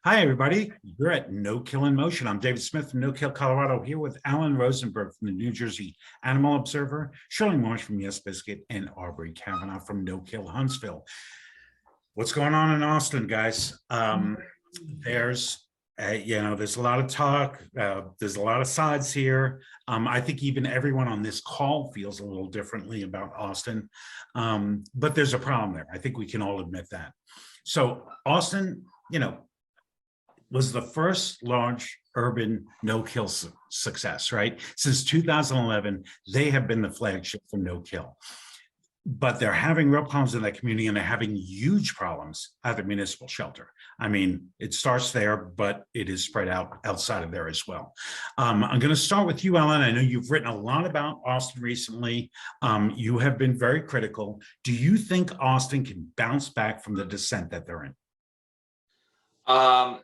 Hi, everybody. You're at No Kill in Motion. I'm David Smith from No Kill, Colorado, here with Alan Rosenberg from the New Jersey Animal Observer, Shirley Marsh from Yes Biscuit, and Aubrey Kavanaugh from No Kill Huntsville. What's going on in Austin, guys? There's there's a lot of talk. There's a lot of sides here. I think even everyone on this call feels a little differently about Austin, but there's a problem there. I think we can all admit that. So Austin, was the first large urban no-kill success, right? Since 2011, they have been the flagship for no-kill. But they're having real problems in that community, and they're having huge problems at the municipal shelter. I mean, it starts there, but it is spread out outside of there as well. I'm going to start with you, Ellen. I know you've written a lot about Austin recently. You have been very critical. Do you think Austin can bounce back from the descent that they're in?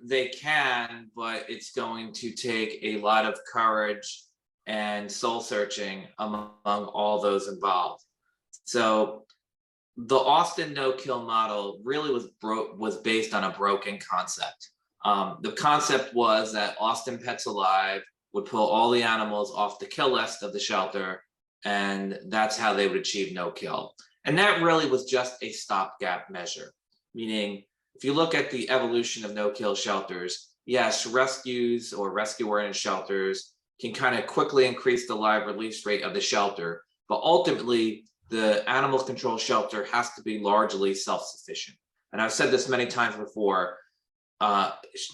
They can, but it's going to take a lot of courage and soul searching among all those involved. So the Austin no-kill model really was based on a broken concept. The concept was that Austin Pets Alive would pull all the animals off the kill list of the shelter, and that's how they would achieve no-kill. And that really was just a stopgap measure, meaning if you look at the evolution of no-kill shelters, yes, rescues or rescue-oriented shelters can kind of quickly increase the live release rate of the shelter, but ultimately the animal control shelter has to be largely self-sufficient. And I've said this many times before,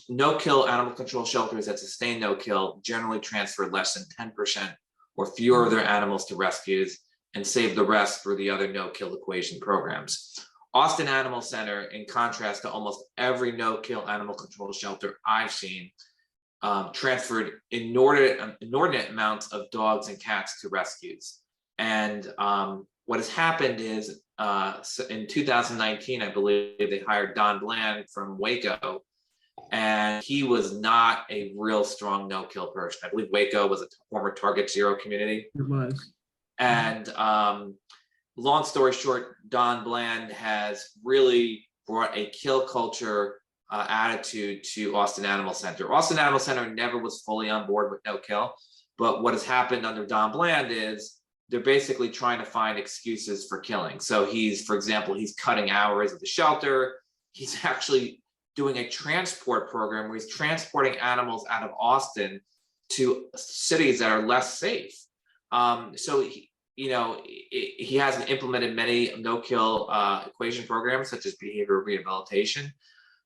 no-kill animal control shelters that sustain no-kill generally transfer less than 10% or fewer of their animals to rescues and save the rest through the other no-kill equation programs. Austin Animal Center, in contrast to almost every no-kill animal control shelter I've seen, transferred inordinate amounts of dogs and cats to rescues. And what has happened is in 2019, I believe they hired Don Bland from Waco, and he was not a real strong no-kill person. I believe Waco was a former Target Zero community. It was. And long story short, Don Bland has really brought a kill culture attitude to Austin Animal Center. Austin Animal Center never was fully on board with no kill, but what has happened under Don Bland is they're basically trying to find excuses for killing. So for example, he's cutting hours at the shelter. He's actually doing a transport program where he's transporting animals out of Austin to cities that are less safe. So he hasn't implemented many no-kill equation programs such as behavioral rehabilitation.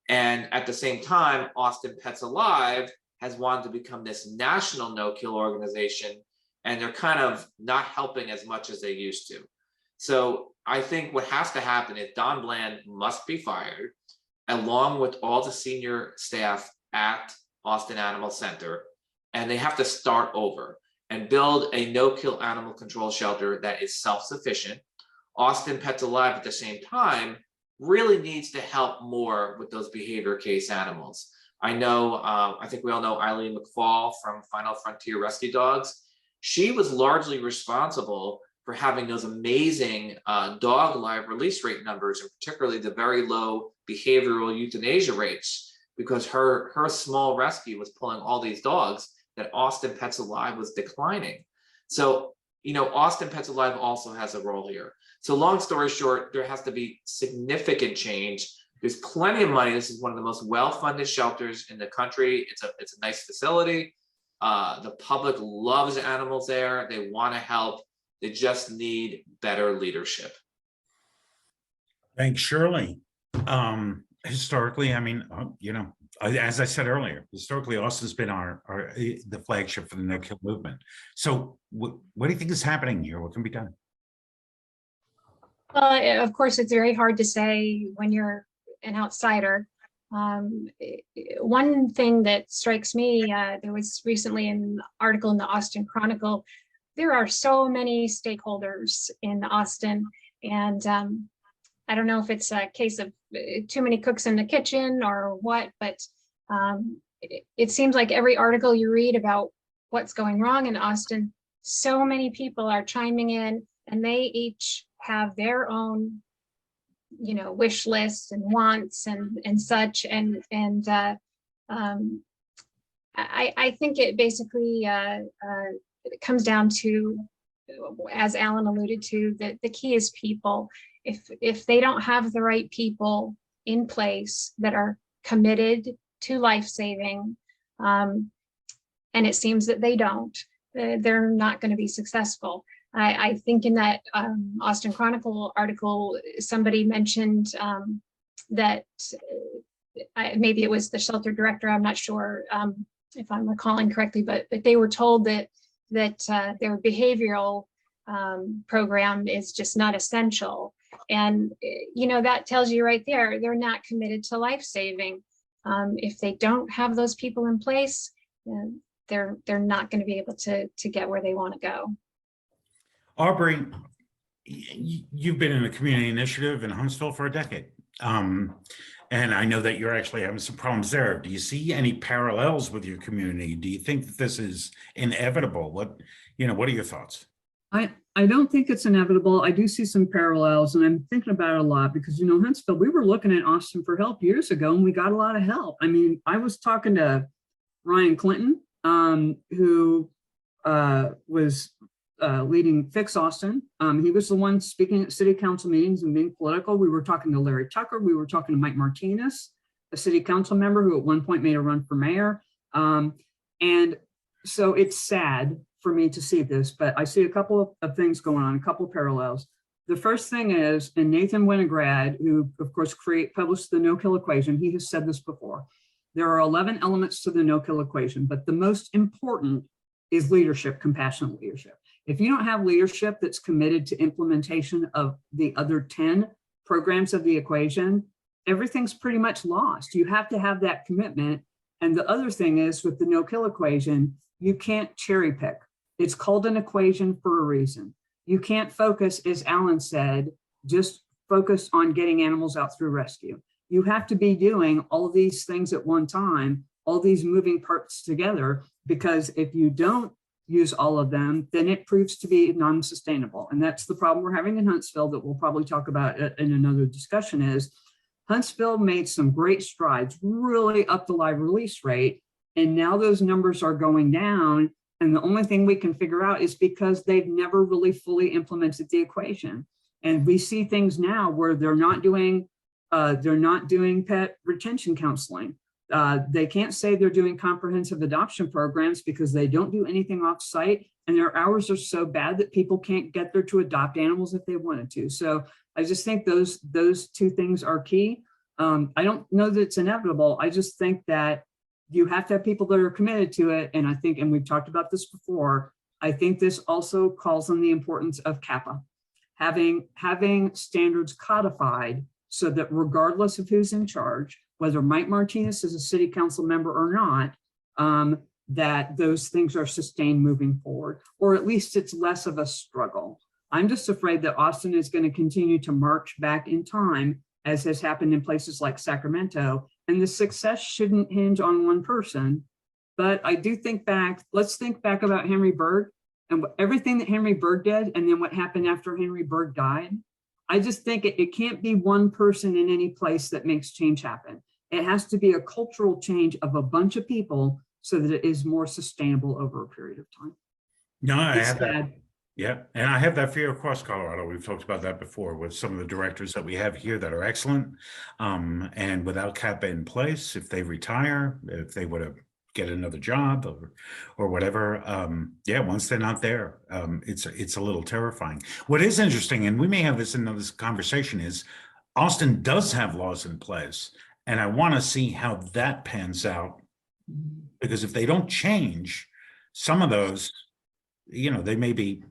And at the same time, Austin Pets Alive has wanted to become this national no-kill organization, and they're kind of not helping as much as they used to. So I think what has to happen is Don Bland must be fired, along with all the senior staff at Austin Animal Center, and they have to start over and build a no-kill animal control shelter that is self-sufficient. Austin Pets Alive at the same time really needs to help more with those behavior case animals. I know, I think we all know Eileen McFall from Final Frontier Rescue Dogs. She was largely responsible for having those amazing dog live release rate numbers, and particularly the very low behavioral euthanasia rates, because her small rescue was pulling all these dogs that Austin Pets Alive was declining. So, Austin Pets Alive also has a role here. So long story short, there has to be significant change. There's plenty of money. This is one of the most well-funded shelters in the country. It's a nice facility. The public loves animals there. They want to help. They just need better leadership. Thanks, Shirley. Historically, I mean, as I said earlier, historically, Austin's been the flagship for the no-kill movement. So what do you think is happening here? What can be done? Well, of course, it's very hard to say when you're an outsider. One thing that strikes me, there was recently an article in the Austin Chronicle. There are so many stakeholders in Austin, and I don't know if it's a case of too many cooks in the kitchen or what, but it seems like every article you read about what's going wrong in Austin, so many people are chiming in, and they each have their own wish lists and wants and such, and I think it basically it comes down to, as Alan alluded to, that the key is people. If they don't have the right people in place that are committed to life saving, and it seems that they don't, they're not going to be successful. I think in that Austin Chronicle article, somebody mentioned that maybe it was the shelter director, I'm not sure if I'm recalling correctly, but they were told that their behavioral program is just not essential. And, that tells you right there, they're not committed to life saving. If they don't have those people in place, they're not going to be able to get where they want to go. Aubrey, you've been in a community initiative in Huntsville for a decade. And I know that you're actually having some problems there. Do you see any parallels with your community? Do you think that this is inevitable? What are your thoughts? I don't think it's inevitable. I do see some parallels, and I'm thinking about it a lot because, Huntsville, we were looking at Austin for help years ago, and we got a lot of help. I mean, I was talking to Ryan Clinton, who was leading Fix Austin. He was the one speaking at city council meetings and being political. We were talking to Larry Tucker. We were talking to Mike Martinez, a city council member who at one point made a run for mayor. And so it's sad for me to see this, but I see a couple of things going on, a couple of parallels. The first thing is, and Nathan Winograd, who of course published the no-kill equation, he has said this before, there are 11 elements to the no-kill equation, but the most important is leadership, compassionate leadership. If you don't have leadership that's committed to implementation of the other 10 programs of the equation, everything's pretty much lost. You have to have that commitment. And the other thing is, with the no-kill equation, you can't cherry pick. It's called an equation for a reason. You can't focus, as Alan said, just focus on getting animals out through rescue. You have to be doing all of these things at one time, all these moving parts together, because if you don't use all of them, then it proves to be non-sustainable. And that's the problem we're having in Huntsville that we'll probably talk about in another discussion. Is Huntsville made some great strides, really up the live release rate. And now those numbers are going down. And the only thing we can figure out is because they've never really fully implemented the equation. And we see things now where they're not doing pet retention counseling. They can't say they're doing comprehensive adoption programs because they don't do anything off-site, and their hours are so bad that people can't get there to adopt animals if they wanted to. So I just think those two things are key. I don't know that it's inevitable. I just think that you have to have people that are committed to it. And I think, and we've talked about this before, I think this also calls on the importance of CAPA, having standards codified so that regardless of who's in charge, whether Mike Martinez is a city council member or not, that those things are sustained moving forward, or at least it's less of a struggle. I'm just afraid that Austin is going to continue to march back in time, as has happened in places like Sacramento, and the success shouldn't hinge on one person. But I do think back, let's think back about Henry Berg and everything that Henry Berg did, and then what happened after Henry Berg died. I just think it can't be one person in any place that makes change happen. It has to be a cultural change of a bunch of people so that it is more sustainable over a period of time. No, I have that. Yeah, and I have that fear across Colorado. We've talked about that before with some of the directors that we have here that are excellent. And without CAPA in place, if they retire, if they were to get another job or whatever, once they're not there, it's a little terrifying. What is interesting, and we may have this in this conversation, is Austin does have laws in place. And I want to see how that pans out, because if they don't change some of those, they may be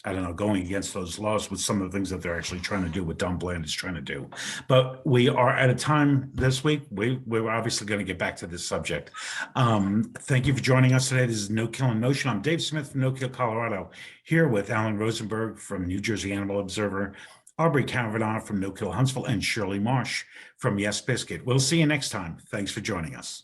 I don't know, going against those laws with some of the things that they're actually trying to do, what Don Bland is trying to do. But we are at a time this week. We're obviously going to get back to this subject. Thank you for joining us today. This is No Kill in Motion. I'm Dave Smith from No Kill Colorado, here with Alan Rosenberg from New Jersey Animal Observer, Aubrey Kavanaugh from No Kill Huntsville, and Shirley Marsh from Yes Biscuit. We'll see you next time. Thanks for joining us.